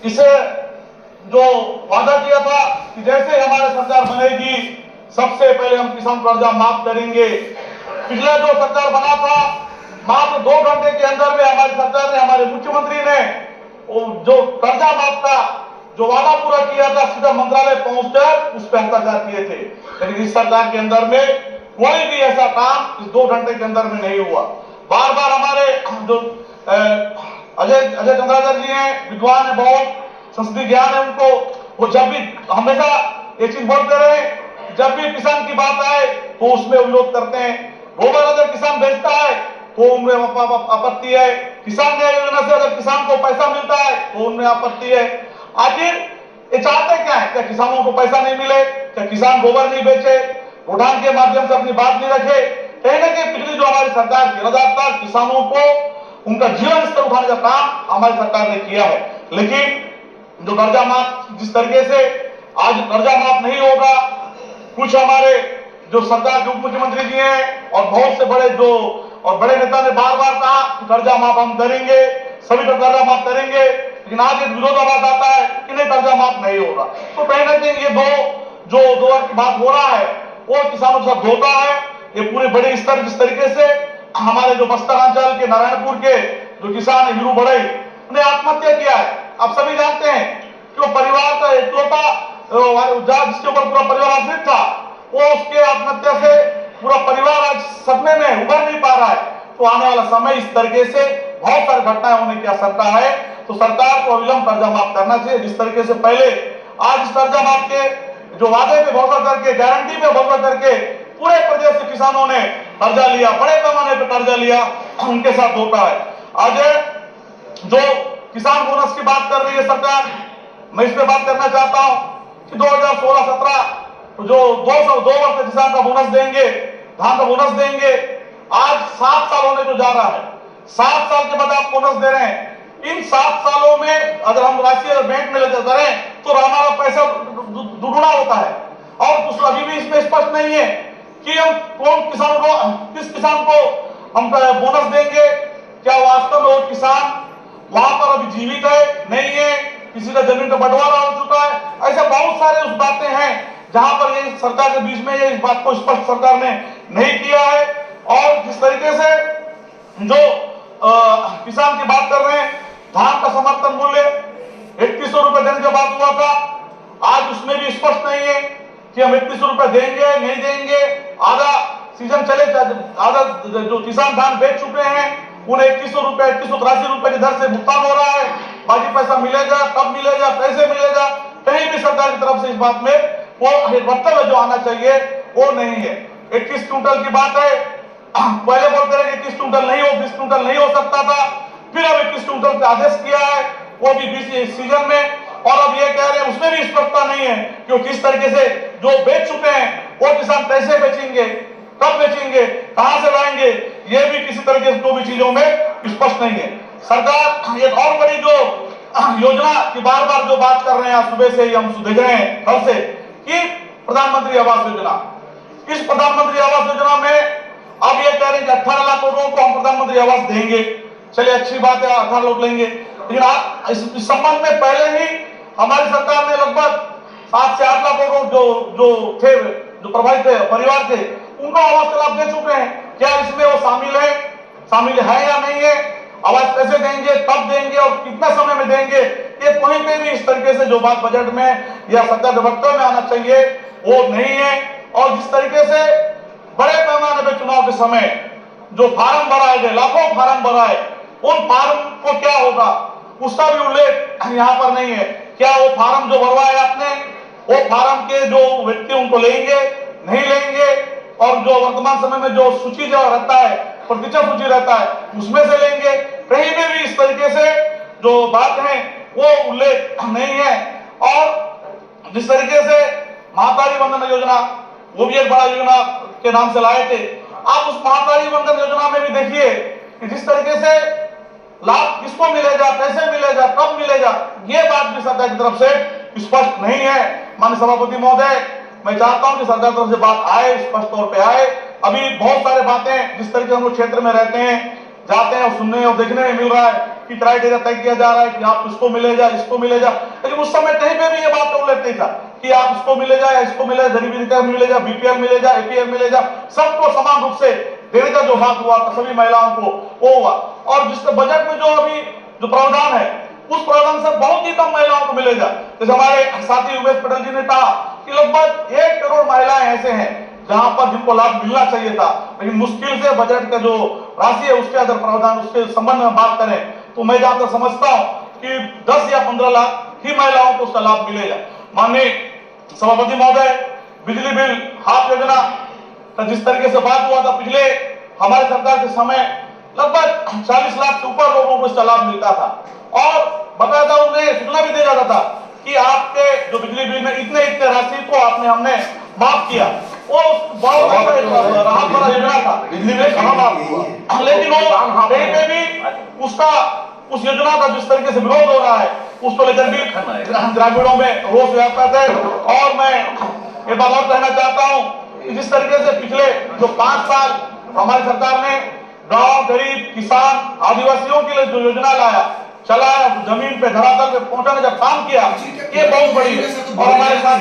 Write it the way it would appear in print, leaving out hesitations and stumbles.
इसे जो वादा किया था कि जैसे हमारी सरकार बनेगी सबसे पहले हम किसान कर्जा माफ करेंगे। पिछला जो सरकार बना था मात्र 2 घंटे के अंदर में हमारी सरकार ने, हमारे मुख्यमंत्री ने जो कर्जा माफ का जो वादा पूरा किया था सीधा मंत्रालय पहुंचकर उस पर हस्ताक्षर किए थे। लेकिन इस सरकार के अंदर में कोई भी ऐसा काम इस 2 घंटे के अंदर में नहीं हुआ। बार बार हमारे जो अजय चंद्राकर जी हैं, विद्वान है, बहुत संसदीय ज्ञान है उनको, वो जब भी हमेशा ये चीज बोलते रहे, जब भी किसान की बात आए तो उसमें विरोध करते हैं। गोबर अगर किसान बेचता है तो उनमें आपत्ति है, किसान न्याय योजना से अगर किसान को पैसा मिलता है तो उनमें आपत्ति है। आखिर ये चाहते क्या है? क्या किसानों को पैसा नहीं मिले? क्या किसान गोबर नहीं बेचे, उठान के माध्यम से अपनी बात नहीं रखे? कहीं ना कहीं पिछली जो हमारी सरकार की लगातार किसानों को उनका जीवन स्तर उठाने का काम हमारी सरकार ने किया है। लेकिन जो कर्जा माफ, जिस तरीके से आज कर्जा माफ नहीं होगा, कुछ हमारे जो सरकार के उप मुख्यमंत्री जी हैं और बहुत से बड़े नेता ने बार बार कहा कि कर्जा माफ हम करेंगे, सभी को कर्जा माफ करेंगे, लेकिन आज एक विरोधाभास आता है कि नहीं कर्जा माफ नहीं होगा। तो कहीं ना कहीं ये दो बात हो रहा है वो किसानों के साथ धोखा है। ये पूरे बड़े स्तर जिस तरीके से हमारे जो बस्तर अंचल के नारायणपुर के जो किसान हीरू बढ़ई ने आत्महत्या किया है, आप सभी जानते हैं कि वो परिवार का एकलौता जिसके ऊपर पूरा परिवार आश्रित था, वो उसके आत्महत्या से पूरा परिवार आज सदमे में उभर नहीं पा रहा है। तो आने वाला समय इस तरीके से बहुत सारी घटनाएं होने की आशंका है, तो सरकार को अविलंब कर्जा माफ करना चाहिए। जिस तरीके से पहले आज इस कर्जा माफ के जो वादे पे भरोसा करके, गारंटी पे भरोसा करके पूरे प्रदेश से किसानों ने कर्जा लिया, बड़े पैमाने पर कर्जा लिया, उनके साथ धोखा है। आज जो किसान बोनस की बात कर रही है सरकार, मैं इस पे बात करना चाहता हूं कि 2016-17 जो 2 वर्ष के किसान का बोनस देंगे, धान का बोनस देंगे, आज 7 साल होने को जा रहा है। 7 साल के बाद आप बोनस दे रहे हैं। इन 7 सालों में अगर हम राशि बैंक में लेकर करें तो हमारा पैसा दुगुना होता है। और कुछ अभी भी इसमें स्पष्ट नहीं है कि हम किस किसान को हम बोनस देंगे। क्या वास्तव में वो किसान वहां पर अभी जीवित है, नहीं है, किसी का जमीन का बंटवारा हो चुका है? ऐसे बहुत सारे उस बातें हैं जहां पर ये सरकार के बीच में ये इस बात को स्पष्ट सरकार ने नहीं किया है। और जिस तरीके से जो किसान की बात कर रहे हैं, धान का समर्थन मूल्य 3100 रुपए देने की बात हुआ था, आज उसमें भी स्पष्ट नहीं है कि हम 3100 रुपए देंगे नहीं देंगे। आधा सीजन चले, आधा जो किसान धान बेच चुके हैं उन्हें 2100 रुपए, 2183 रुपए की दर से भुगतान हो रहा है। बाकी पैसा मिलेगा, कब मिलेगा, कैसे मिलेगा, कहीं भी सरकार की तरफ से इस बात में वो वक्तव्य जो आना चाहिए वो नहीं है। 21 क्विंटल की बात है, पहले बोलते रहे 21 क्विंटल नहीं हो, 20 क्विंटल नहीं हो सकता था, फिर अब 21 क्विंटल का आदेश किया है, वो भी 20 सीजन में। और अब ये कह रहे हैं उसमें भी स्पष्टता नहीं है कि किस तरीके से जो बेच चुके हैं वो किसान कैसे बेचेंगे, कब बेचेंगे, कहां से लाएंगे, ये भी किसी तरीके से 2 भी चीजों में स्पष्ट नहीं है। सरकार एक और बड़ी जो योजना की बार बार जो बात कर रहे हैं, सुबह से ही हम देख रहे हैं कल से, कि प्रधानमंत्री आवास योजना। इस प्रधानमंत्री आवास योजना में अब ये कह रहे हैं कि 18 लाख लोगों को हम प्रधानमंत्री आवास देंगे। चलिए अच्छी बात है, 18 लोग लेंगे, लेकिन इस संबंध में पहले ही हमारी सरकार ने लगभग 7 से 8 लाख लोगों जो प्रभावित परिवार थे उनको आवास का लाभ दे चुके हैं। क्या इसमें वो शामिल है या नहीं है? आवास कैसे देंगे, कब देंगे और कितना समय में देंगे, ये कहीं पे भी इस तरीके से जो बात बजट में या सरकार के वक्तव्य में आना चाहिए वो नहीं है। और जिस तरीके से बड़े पैमाने पर चुनाव के समय जो फार्म भराए गए, लाखों फार्म भराए, उन फार्म को क्या होगा उसका भी उल्लेख यहाँ पर नहीं है। क्या वो फार्म जो भरवाए आपने, वो फार्म के जो व्यक्ति उनको लेंगे नहीं लेंगे, और जो वर्तमान समय में जो सूची जो रहता है, प्रतिशत सूची रहता है, उसमें से लेंगे? कहीं में भी इस तरीके से जो बात है वो उल्लेख नहीं है। और जिस तरीके से महाकाली बंधन योजना, वो भी एक बड़ा योजना के नाम से लाए थे, आप उस महाकाली बंधन योजना में भी देखिए कि जिस तरीके से लाभ किसको मिलेगा, कैसे मिलेगा, कब मिलेगा, ये बात भी सरकार की तरफ से स्पष्ट नहीं है। माननीय सभापति महोदय, मैं चाहता हूं कि सरकार की तरफ से बात आए, स्पष्ट तौर पे आए। अभी बहुत सारे बातें जिस तरीके हम लोग क्षेत्र में रहते हैं, जाते हैं और सुनने और देखने में मिल रहा है कि क्राइटेरिया तय किया जा रहा है कि आप इसको मिलेगा, इसको मिलेगा, लेकिन उस समय कहीं पे भी ये बात उल्लेख नहीं था कि आप इसको मिलेगा या इसको मिलेगा, गरीबी रिकॉर्ड मिलेगा, बीपीएल मिलेगा, एपीएल मिलेगा, सबको समान रूप से देने का जो बात हुआ था सभी महिलाओं को वो हुआ। और जिसके बजट में जो अभी जो प्रावधान है उस प्रावधान से बहुत ही कम महिलाओं को मिलेगा। जैसे हमारे साथी उमेश पटेल जी ने कहा कि लगभग 1 करोड़ महिलाएं ऐसे हैं जहां पर जिनको लाभ मिलना चाहिए था, लेकिन मुश्किल से बजट का जो राशि है उसके अगर प्रावधान उसके संबंध में बात करें तो मैं जहां तक समझता हूं कि 10 या 15 लाख ही महिलाओं को उसका लाभ मिलेगा। माननीय सभापति महोदय, बिजली बिल हाफ योजना का जिस तरीके से बात हुआ था पिछले हमारे सरकार के समय लगभग 40 लाख से ऊपर लोगों को इसका लाभ मिलता था और बकायदा उन्हें सूचना भी दिया जाता था कि आपके जो बिजली बिल में इतने इतने राशि को आपने हमने माफ किया। वो राहत वाला योजना था, बिजली बिल कहाँ माफ हुआ, लेकिन वो कहीं पे भी उसका उस योजना का जिस तरीके से विरोध हो रहा है उसको लेकर भी ग्रामीणों में रोष व्याप्त है। और मैं ये बात और कहना चाहता हूँ कि जिस तरीके से पिछले जो 5 साल हमारी सरकार ने गांव, गरीब, किसान, आदिवासियों के लिए जो योजना लाया, चलाया, जमीन पे धरातल पे पहुंचाने का काम किया, ये बहुत बड़ी है। और हमारे साथ